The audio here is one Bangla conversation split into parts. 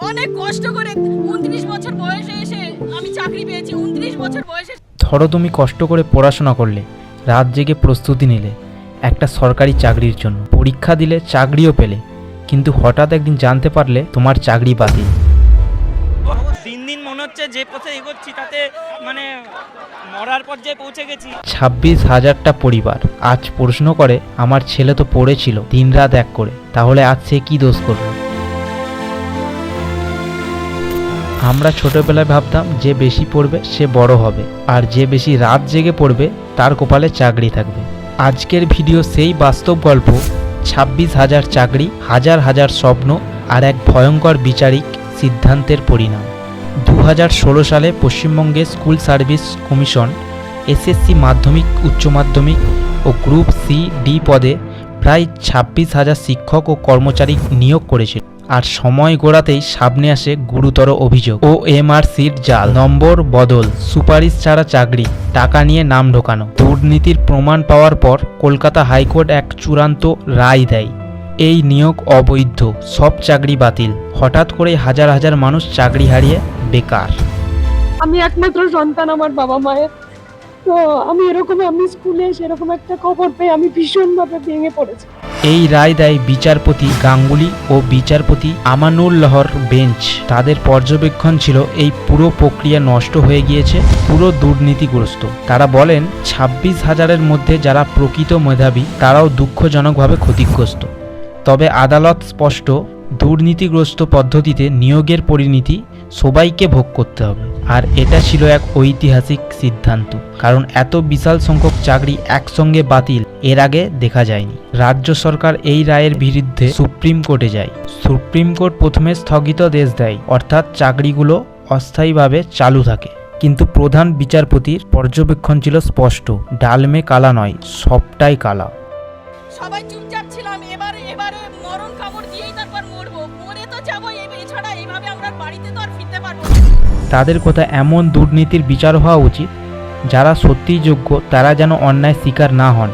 অনেক কষ্ট করে 29 বছর বয়সে এসে আমি চাকরি পেয়েছি। 29 বছর বয়সে ধরো তুমি কষ্ট করে পড়াশোনা করলে, রাত জেগে প্রস্তুতি নিলে একটা সরকারি চাকরির জন্য, পরীক্ষা দিলে, চাকরিও পেলে, কিন্তু হঠাৎ একদিন জানতে পারলে তোমার চাকরি বাতিল। দিন দিন মনে হচ্ছে যে পথে এগোচ্ছি তাতে মানে মরার পর্যায়ে পৌঁছে গেছি। 26,000টা পরিবার আজ প্রশ্ন করে, আমার ছেলে তো পড়েছিল দিনরাত এক করে, তাহলে আজ সে কি দোষ করবে? আমরা ছোটবেলায় ভাবতাম যে বেশি পড়বে সে বড় হবে, আর যে বেশি রাত জেগে পড়বে তার কপালে চাকরি থাকবে। আজকের ভিডিও সেই বাস্তব গল্প, 26,000 চাকরি, হাজার হাজার স্বপ্ন আর এক ভয়ঙ্কর বিচারিক সিদ্ধান্তের পরিণাম। 2016 সালে পশ্চিমবঙ্গে স্কুল সার্ভিস কমিশন এসএসসি মাধ্যমিক, উচ্চ মাধ্যমিক ও গ্রুপ সি ডি পদে প্রায় 26,000 শিক্ষক ও কর্মচারী নিয়োগ করেছিল। আর সময় গড়াতেই সামনে আসে গুরুতর অভিযোগ। ওএমআর-সির জাল, নম্বর বদল, সুপারিশ ছাড়া চাকরি, টাকা নিয়ে নাম ঢোকানো। দুর্নীতির প্রমাণ পাওয়ার পর কলকাতা হাইকোর্ট এক চূড়ান্ত রায় দেয়, এই নিয়োগ অবৈধ, সব চাকরি বাতিল। হঠাৎ করে হাজার হাজার মানুষ চাকরি হারিয়ে বেকার। আমি একমাত্র সন্তান আমার বাবা মায়ের, তো আমি স্কুলে সেরকম একটা খবর পেয়ে আমি ভীষণভাবে ভেঙে পড়েছি। এই রায় দেয় বিচারপতি গাঙ্গুলি ও বিচারপতি আমানুল্লাহর বেঞ্চ। তাদের পর্যবেক্ষণ ছিল এই পুরো প্রক্রিয়া নষ্ট হয়ে গিয়েছে, পুরো দুর্নীতিগ্রস্ত। তারা বলেন 26,000-এর মধ্যে যারা প্রকৃত মেধাবী তারাও দুঃখজনকভাবে ক্ষতিগ্রস্ত। তবে আদালত স্পষ্ট, দুর্নীতিগ্রস্ত পদ্ধতিতে নিয়োগের পরিণতি সবাইকে ভোগ করতে হবে। আর এটা ছিল এক ঐতিহাসিক সিদ্ধান্ত, কারণ এত বিশাল সংখ্যক চাকরি একসঙ্গে বাতিল এর আগে দেখা যায়নি। রাজ্য সরকার এই রায়ের বিরুদ্ধে সুপ্রিম কোর্টে যায়। সুপ্রিম কোর্ট প্রথমে স্থগিতাদেশ দেয়, অর্থাৎ চাকরিগুলো অস্থায়ীভাবে চালু থাকে। কিন্তু প্রধান বিচারপতির পর্যবেক্ষণ ছিল স্পষ্ট, ডালমে কালা নয়, সবটাই কালা। সবাই চুপচাপ ছিলাম। এবারে মরণ কামড় দিয়েই তারপর মরবো, মরে তো যাবো। এছাড়া এইভাবে আমরা বাড়িতে তো আর ফিরতে পারবো না। তাদের কথা, এমন দুর্নীতির বিচার হওয়া উচিত যারা সত্যিই যোগ্য, তারা যেন অন্যায় শিকার না হন।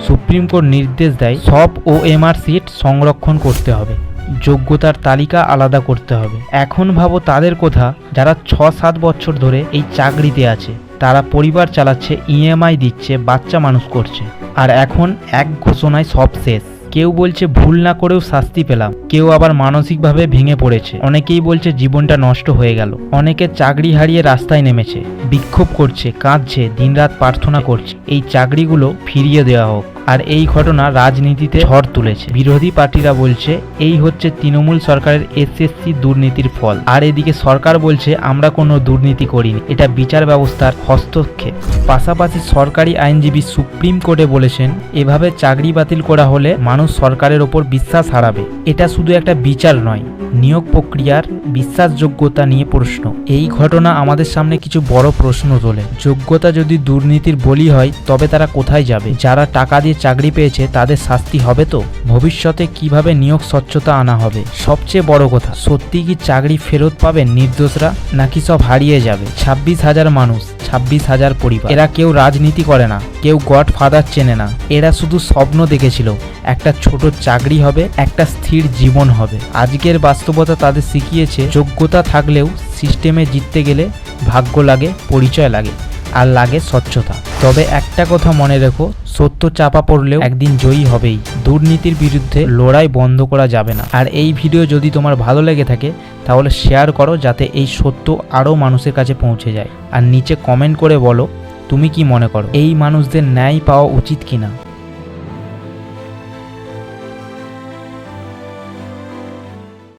সুপ্রিম কোর্ট নির্দেশ দেয় সব ওএমআর সিট সংরক্ষণ করতে হবে, যোগ্যতার তালিকা আলাদা করতে হবে। এখন ভাবো তাদের কথা যারা 6-7 বছর ধরে এই চাকরিতে আছে, তারা পরিবার চালাচ্ছে, ইএমআই দিচ্ছে, বাচ্চা মানুষ করছে, আর এখন এক ঘোষণায় সব শেষ। কেউ বলছে ভুল না করেও শাস্তি পেলাম, কেউ আবার মানসিকভাবে ভেঙে পড়েছে, অনেকেই বলছে জীবনটা নষ্ট হয়ে গেল। অনেকে চাকরি হারিয়ে রাস্তায় নেমেছে, বিক্ষোভ করছে, কাঁদছে, দিনরাত প্রার্থনা করছে এই চাকরিগুলো ফিরিয়ে দেওয়া হোক। আর এই ঘটনা রাজনীতিতে ঝড় তুলেছে। বিরোধী পার্টিরা বলছে এই হচ্ছে তৃণমূল সরকারের এসএসসি দুর্নীতির ফল, আর এদিকে সরকার বলছে আমরা কোনো দুর্নীতি করিনি, এটা বিচার ব্যবস্থার হস্তক্ষেপ। পাশাপাশি সরকারি আইনজীবী সুপ্রিম কোর্টে বলেছেন এভাবে চাকরি বাতিল করা হলে মানুষ সরকারের ওপর বিশ্বাস হারাবে। এটা শুধু একটা বিচার নয়, নিয়োগ প্রক্রিয়ার বিশ্বাসযোগ্যতা নিয়ে প্রশ্ন। এই ঘটনা আমাদের সামনে কিছু বড় প্রশ্ন তোলে। যোগ্যতা যদি দুর্নীতির বলি হয়, তবে তারা কোথায় যাবে? যারা টাকা দিয়ে চাকরি পেয়েছে তাদের শাস্তি হবে তো? ভবিষ্যতে কিভাবে নিয়োগ স্বচ্ছতা আনা হবে? সবচেয়ে বড় কথা, সত্যি কি চাকরি ফেরত পাবেন নির্দোষরা, নাকি সব হারিয়ে যাবে? 26,000 মানুষ, 26,000 পরিবার, এরা কেউ রাজনীতি করে না, কেউ গড ফাদার চেনে না। এরা শুধু স্বপ্ন দেখেছিল একটা ছোট চাকরি হবে, একটা স্থির জীবন হবে। আজকের বাস্তবতা তাদের শিখিয়েছে যোগ্যতা থাকলেও সিস্টেমে জিততে গেলে ভাগ্য লাগে, পরিচয় লাগে, আর লাগে স্বচ্ছতা। তবে একটা কথা মনে রেখো, সত্য চাপা পড়লেও একদিন জয়ী হবেই। দুর্নীতির বিরুদ্ধে লড়াই বন্ধ করা যাবে না। আর এই ভিডিও যদি তোমার ভালো লেগে থাকে তাহলে শেয়ার করো, যাতে এই সত্য আরও মানুষের কাছে পৌঁছে যায়। আর নিচে কমেন্ট করে বলো তুমি কি মনে করো, এই মানুষদের ন্যায় পাওয়া উচিত কিনা।